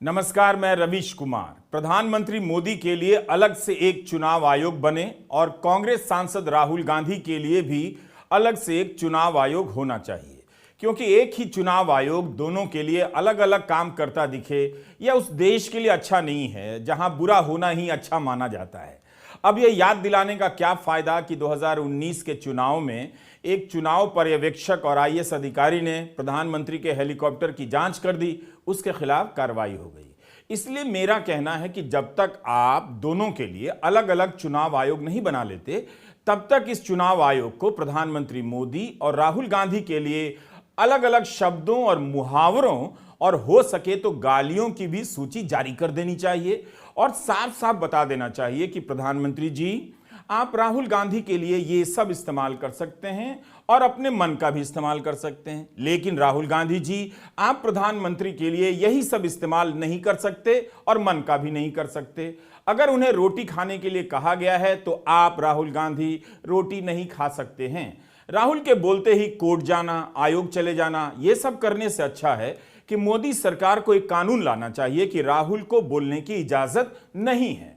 नमस्कार, मैं रवीश कुमार। प्रधानमंत्री मोदी के लिए अलग से एक चुनाव आयोग बने और कांग्रेस सांसद राहुल गांधी के लिए भी अलग से एक चुनाव आयोग होना चाहिए, क्योंकि एक ही चुनाव आयोग दोनों के लिए अलग अलग काम करता दिखे यह उस देश के लिए अच्छा नहीं है जहां बुरा होना ही अच्छा माना जाता है। अब यह याद दिलाने का क्या फायदा कि 2019 के चुनाव में एक चुनाव पर्यवेक्षक और आईएएस अधिकारी ने प्रधानमंत्री के हेलीकॉप्टर की जांच कर दी, उसके खिलाफ कार्रवाई हो गई। इसलिए मेरा कहना है कि जब तक आप दोनों के लिए अलग अलग चुनाव आयोग नहीं बना लेते, तब तक इस चुनाव आयोग को प्रधानमंत्री मोदी और राहुल गांधी के लिए अलग अलग शब्दों और मुहावरों और हो सके तो गालियों की भी सूची जारी कर देनी चाहिए और साफ साफ बता देना चाहिए कि प्रधानमंत्री जी, आप राहुल गांधी के लिए ये सब इस्तेमाल कर सकते हैं और अपने मन का भी इस्तेमाल कर सकते हैं, लेकिन राहुल गांधी जी, आप प्रधानमंत्री के लिए यही सब इस्तेमाल नहीं कर सकते और मन का भी नहीं कर सकते। अगर उन्हें रोटी खाने के लिए कहा गया है तो आप राहुल गांधी रोटी नहीं खा सकते हैं। राहुल के बोलते ही कोर्ट जाना, आयोग चले जाना, यह सब करने से अच्छा है कि मोदी सरकार को एक कानून लाना चाहिए कि राहुल को बोलने की इजाजत नहीं है।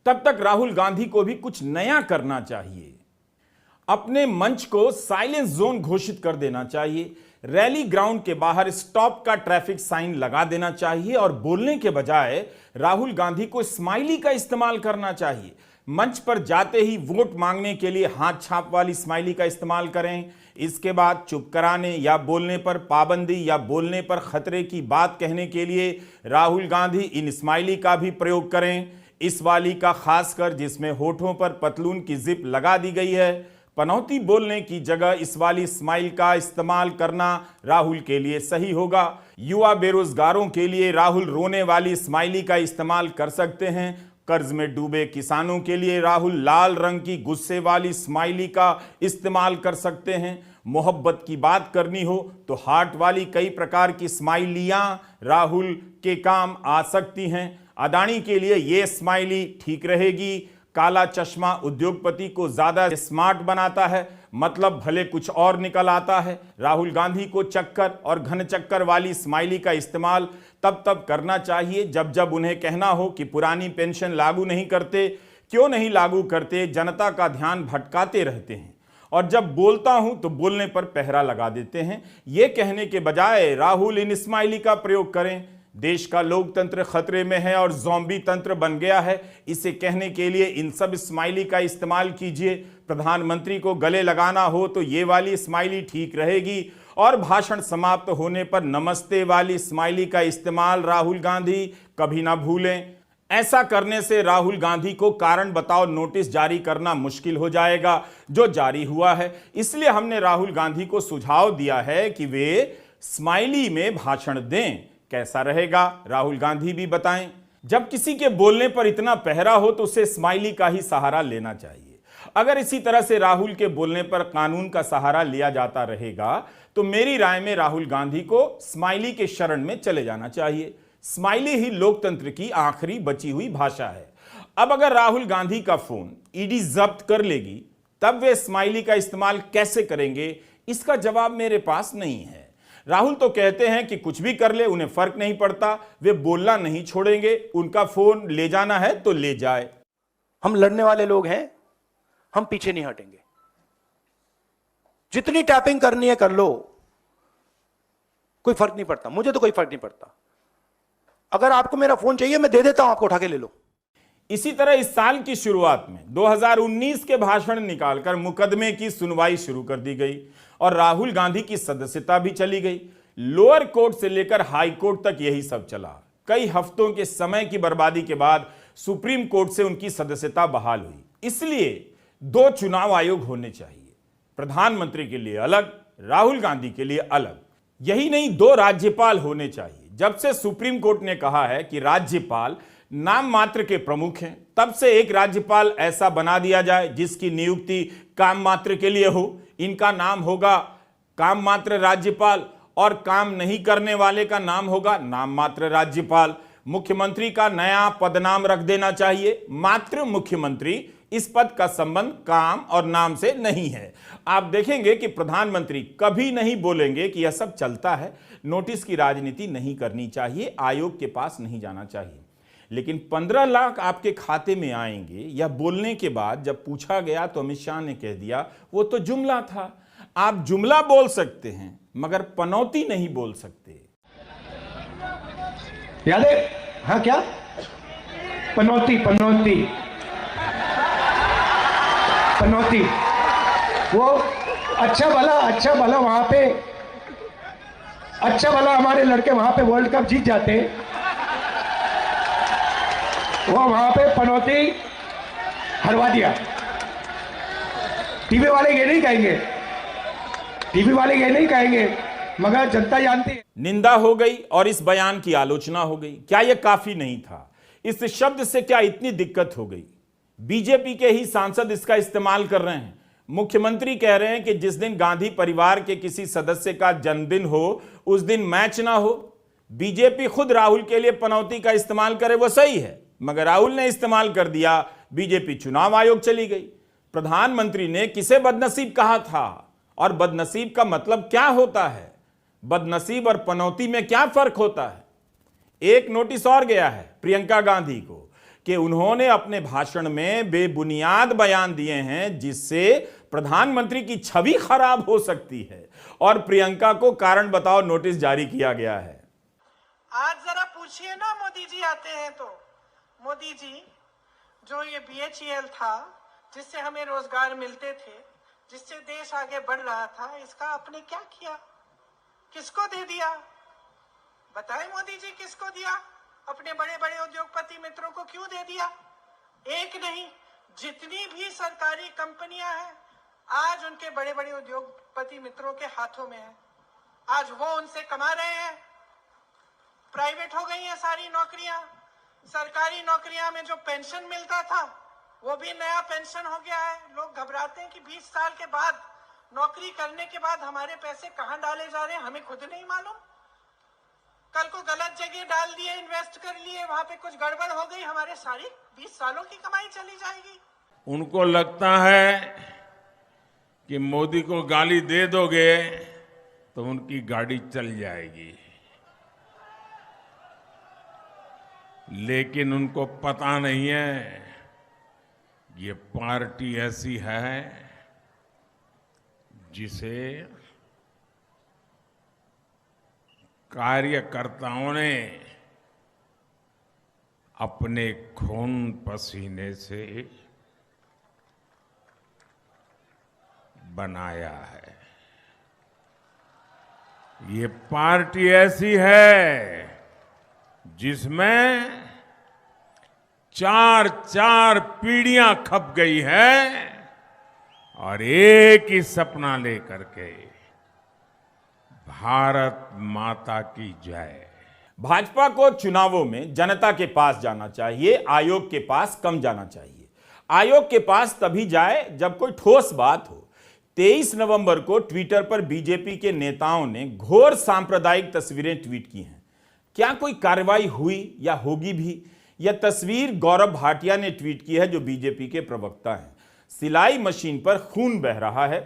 तब तक राहुल गांधी को भी कुछ नया करना चाहिए। अपने मंच को साइलेंस जोन घोषित कर देना चाहिए। रैली ग्राउंड के बाहर स्टॉप का ट्रैफिक साइन लगा देना चाहिए और बोलने के बजाय राहुल गांधी को स्माइली का इस्तेमाल करना चाहिए। मंच पर जाते ही वोट मांगने के लिए हाथ छाप वाली स्माइली का इस्तेमाल करें। इसके बाद चुप कराने या बोलने पर पाबंदी या बोलने पर खतरे की बात कहने के लिए राहुल गांधी इन स्माइली का भी प्रयोग करें। इस वाली का खासकर जिसमें होठों पर पतलून की जिप लगा दी गई है। पनौती बोलने की जगह इस वाली स्माइल का इस्तेमाल करना राहुल के लिए सही होगा। युवा बेरोजगारों के लिए राहुल रोने वाली स्माइली का इस्तेमाल कर सकते हैं। कर्ज में डूबे किसानों के लिए राहुल लाल रंग की गुस्से वाली स्माइली का इस्तेमाल कर सकते हैं। मोहब्बत की बात करनी हो तो हार्ट वाली कई प्रकार की स्माइलियां राहुल के काम आ सकती हैं। अदानी के लिए ये स्माइली ठीक रहेगी। काला चश्मा उद्योगपति को ज्यादा स्मार्ट बनाता है, मतलब भले कुछ और निकल आता है। राहुल गांधी को चक्कर और घन चक्कर वाली स्माइली का इस्तेमाल तब करना चाहिए जब जब उन्हें कहना हो कि पुरानी पेंशन लागू नहीं करते, क्यों नहीं लागू करते, जनता का ध्यान भटकाते रहते हैं। और जब बोलता हूं तो बोलने पर पहरा लगा देते हैं। यह कहने के बजाय राहुल इन स्माइली का प्रयोग करें। देश का लोकतंत्र खतरे में है और ज़ॉम्बी तंत्र बन गया है, इसे कहने के लिए इन सब स्माइली का इस्तेमाल कीजिए। प्रधानमंत्री को गले लगाना हो तो ये वाली स्माइली ठीक रहेगी और भाषण समाप्त होने पर नमस्ते वाली स्माइली का इस्तेमाल राहुल गांधी कभी ना भूलें। ऐसा करने से राहुल गांधी को कारण बताओ नोटिस जारी करना मुश्किल हो जाएगा, जो जारी हुआ है। इसलिए हमने राहुल गांधी को सुझाव दिया है कि वे स्माइली में भाषण दें। कैसा रहेगा, राहुल गांधी भी बताएं। जब किसी के बोलने पर इतना पहरा हो तो उसे स्माइली का ही सहारा लेना चाहिए। अगर इसी तरह से राहुल के बोलने पर कानून का सहारा लिया जाता रहेगा तो मेरी राय में राहुल गांधी को स्माइली के शरण में चले जाना चाहिए। स्माइली ही लोकतंत्र की आखिरी बची हुई भाषा है। अब अगर राहुल गांधी का फोन ईडी जब्त कर लेगी तब वे स्माइली का इस्तेमाल कैसे करेंगे, इसका जवाब मेरे पास नहीं है। राहुल तो कहते हैं कि कुछ भी कर ले उन्हें फर्क नहीं पड़ता, वे बोलना नहीं छोड़ेंगे, उनका फोन ले जाना है तो ले जाए। हम लड़ने वाले लोग हैं, हम पीछे नहीं हटेंगे। जितनी टैपिंग करनी है कर लो, कोई फर्क नहीं पड़ता, मुझे तो कोई फर्क नहीं पड़ता। अगर आपको मेरा फोन चाहिए मैं दे देता हूं, आपको उठा के ले लो। इसी तरह इस साल की शुरुआत में 2019 के भाषण निकालकर मुकदमे की सुनवाई शुरू कर दी गई और राहुल गांधी की सदस्यता भी चली गई। लोअर कोर्ट से लेकर हाई कोर्ट तक यही सब चला। कई हफ्तों के समय की बर्बादी के बाद सुप्रीम कोर्ट से उनकी सदस्यता बहाल हुई। इसलिए 2 चुनाव आयोग होने चाहिए, प्रधानमंत्री के लिए अलग, राहुल गांधी के लिए अलग। यही नहीं, 2 राज्यपाल होने चाहिए। जब से सुप्रीम कोर्ट ने कहा है कि राज्यपाल नाम मात्र के प्रमुख हैं, तब से एक राज्यपाल ऐसा बना दिया जाए जिसकी नियुक्ति काम मात्र के लिए हो। इनका नाम होगा काम मात्र राज्यपाल और काम नहीं करने वाले का नाम होगा नाम मात्र राज्यपाल। मुख्यमंत्री का नया पदनाम रख देना चाहिए, मात्र मुख्यमंत्री। इस पद का संबंध काम और नाम से नहीं है। आप देखेंगे कि प्रधानमंत्री कभी नहीं बोलेंगे कि यह सब चलता है, नोटिस की राजनीति नहीं करनी चाहिए, आयोग के पास नहीं जाना चाहिए। लेकिन 15 लाख आपके खाते में आएंगे यह बोलने के बाद जब पूछा गया तो अमित शाह ने कह दिया वो तो जुमला था। आप जुमला बोल सकते हैं मगर पनौती नहीं बोल सकते। याद है? हाँ, क्या पनौती? पनौती पनौती वो अच्छा भला वहां पे, अच्छा भला हमारे लड़के वहां पे वर्ल्ड कप जीत जाते, वो वहां पे पनौती हरवा दिया। टीवी वाले ये नहीं कहेंगे, टीवी वाले ये नहीं कहेंगे, मगर जनता जानती है। निंदा हो गई और इस बयान की आलोचना हो गई। क्या यह काफी नहीं था? इस शब्द से क्या इतनी दिक्कत हो गई? बीजेपी के ही सांसद इसका इस्तेमाल कर रहे हैं। मुख्यमंत्री कह रहे हैं कि जिस दिन गांधी परिवार के किसी सदस्य का जन्मदिन हो उस दिन मैच ना हो। बीजेपी खुद राहुल के लिए पनौती का इस्तेमाल करे वो सही है, मगर राहुल ने इस्तेमाल कर दिया, बीजेपी चुनाव आयोग चली गई। प्रधानमंत्री ने किसे बदनसीब कहा था और बदनसीब का मतलब क्या होता है? बदनसीब और पनौती में क्या फर्क होता है? एक नोटिस और गया है प्रियंका गांधी को कि उन्होंने अपने भाषण में बेबुनियाद बयान दिए हैं जिससे प्रधानमंत्री की छवि खराब हो सकती है और प्रियंका को कारण बताओ नोटिस जारी किया गया है। आज जरा पूछिए ना, मोदी जी आते हैं तो मोदी जी जो ये BHEL था जिससे हमें रोजगार मिलते थे, जिससे देश आगे बढ़ रहा था, इसका आपने क्या किया? किसको दे दिया? बताएं मोदी जी, किसको दिया? अपने बड़े बड़े उद्योगपति मित्रों को क्यों दे दिया? एक नहीं, जितनी भी सरकारी कंपनियां हैं आज उनके बड़े बड़े उद्योगपति मित्रों के हाथों में है। आज वो उनसे कमा रहे हैं। प्राइवेट हो गई हैं सारी नौकरियां। सरकारी नौकरियां में जो पेंशन मिलता था वो भी नया पेंशन हो गया है। लोग घबराते हैं कि 20 साल के बाद नौकरी करने के बाद हमारे पैसे कहां डाले जा रहे हैं, हमें खुद नहीं मालूम। कल को गलत जगह डाल दिए, इन्वेस्ट कर लिए, वहां पे कुछ गड़बड़ हो गई, हमारे सारी 20 सालों की कमाई चली जाएगी। उनको लगता है कि मोदी को गाली दे दोगे तो उनकी गाड़ी चल जाएगी, लेकिन उनको पता नहीं है ये पार्टी ऐसी है जिसे कार्यकर्ताओं ने अपने खून पसीने से बनाया है। ये पार्टी ऐसी है जिसमें 4 पीढ़ियां खप गई है और एक ही सपना लेकर के, भारत माता की जय। भाजपा को चुनावों में जनता के पास जाना चाहिए, आयोग के पास कम जाना चाहिए। आयोग के पास तभी जाए जब कोई ठोस बात हो। 23 नवंबर को ट्विटर पर बीजेपी के नेताओं ने घोर सांप्रदायिक तस्वीरें ट्वीट की हैं। क्या कोई कार्रवाई हुई या होगी भी? यह तस्वीर गौरव भाटिया ने ट्वीट की है जो बीजेपी के प्रवक्ता हैं। सिलाई मशीन पर खून बह रहा है।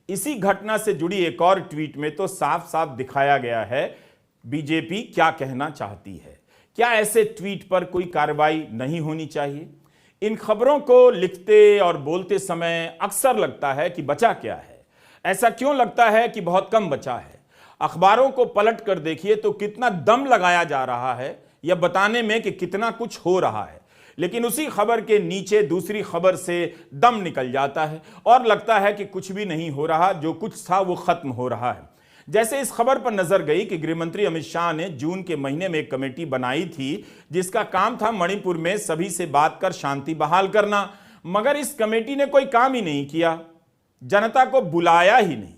इसी घटना से जुड़ी एक और ट्वीट में तो साफ साफ दिखाया गया है बीजेपी क्या कहना चाहती है। क्या ऐसे ट्वीट पर कोई कार्रवाई नहीं होनी चाहिए? इन खबरों को लिखते और बोलते समय अक्सर लगता है कि बचा क्या है। ऐसा क्यों लगता है कि बहुत कम बचा है? अखबारों को पलट कर देखिए तो कितना दम लगाया जा रहा है यह बताने में कि कितना कुछ हो रहा है, लेकिन उसी खबर के नीचे दूसरी खबर से दम निकल जाता है और लगता है कि कुछ भी नहीं हो रहा, जो कुछ था वो खत्म हो रहा है। जैसे इस खबर पर नजर गई कि गृहमंत्री अमित शाह ने जून के महीने में एक कमेटी बनाई थी जिसका काम था मणिपुर में सभी से बात कर शांति बहाल करना, मगर इस कमेटी ने कोई काम ही नहीं किया, जनता को बुलाया ही नहीं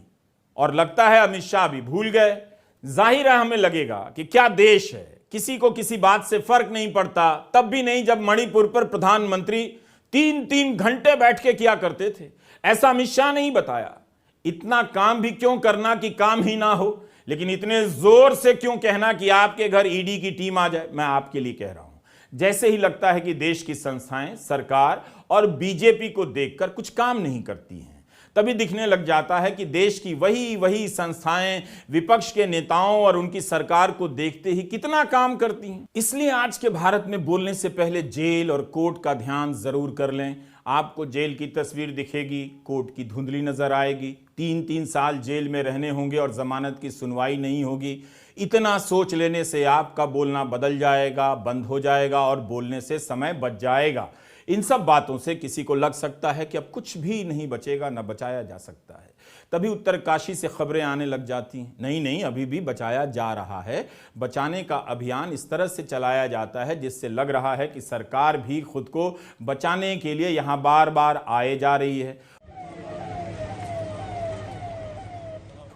और लगता है अमित शाह भी भूल गए। जाहिर है हमें लगेगा कि क्या देश है, किसी को किसी बात से फर्क नहीं पड़ता, तब भी नहीं जब मणिपुर पर प्रधानमंत्री 3-3 घंटे बैठ के किया करते थे। ऐसा अमित शाह नहीं बताया। इतना काम भी क्यों करना कि काम ही ना हो, लेकिन इतने जोर से क्यों कहना कि आपके घर ईडी की टीम आ जाए? मैं आपके लिए कह रहा हूं। जैसे ही लगता है कि देश की संस्थाएं, सरकार और बीजेपी को देखकर कुछ काम नहीं करती हैं, तभी दिखने लग जाता है कि देश की वही संस्थाएं विपक्ष के नेताओं और उनकी सरकार को देखते ही कितना काम करती हैं। इसलिए आज के भारत में बोलने से पहले जेल और कोर्ट का ध्यान जरूर कर लें। आपको जेल की तस्वीर दिखेगी, कोर्ट की धुंधली नजर आएगी, 3-3 साल जेल में रहने होंगे और जमानत की सुनवाई नहीं होगी। इतना सोच लेने से आपका बोलना बदल जाएगा, बंद हो जाएगा और बोलने से समय बच जाएगा। इन सब बातों से किसी को लग सकता है कि अब कुछ भी नहीं बचेगा, न बचाया जा सकता है। तभी उत्तरकाशी से खबरें आने लग जाती हैं, नहीं, अभी भी बचाया जा रहा है। बचाने का अभियान इस तरह से चलाया जाता है जिससे लग रहा है कि सरकार भी खुद को बचाने के लिए यहां बार बार आए जा रही है।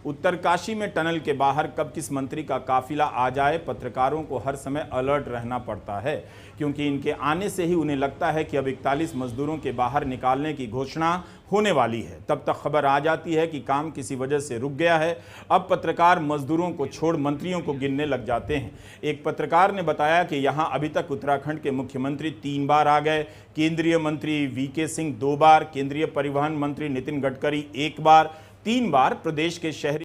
उत्तरकाशी में टनल के बाहर कब किस मंत्री का काफिला आ जाए, पत्रकारों को हर समय अलर्ट रहना पड़ता है, क्योंकि इनके आने से ही उन्हें लगता है कि अब 41 मजदूरों के बाहर निकालने की घोषणा होने वाली है। तब तक खबर आ जाती है कि काम किसी वजह से रुक गया है। अब पत्रकार मजदूरों को छोड़ मंत्रियों को गिनने लग जाते हैं। एक पत्रकार ने बताया कि यहां अभी तक उत्तराखंड के मुख्यमंत्री 3 बार आ गए, केंद्रीय मंत्री वीके सिंह 2 बार, केंद्रीय परिवहन मंत्री नितिन गडकरी 1 बार, 3 बार प्रदेश के शहरी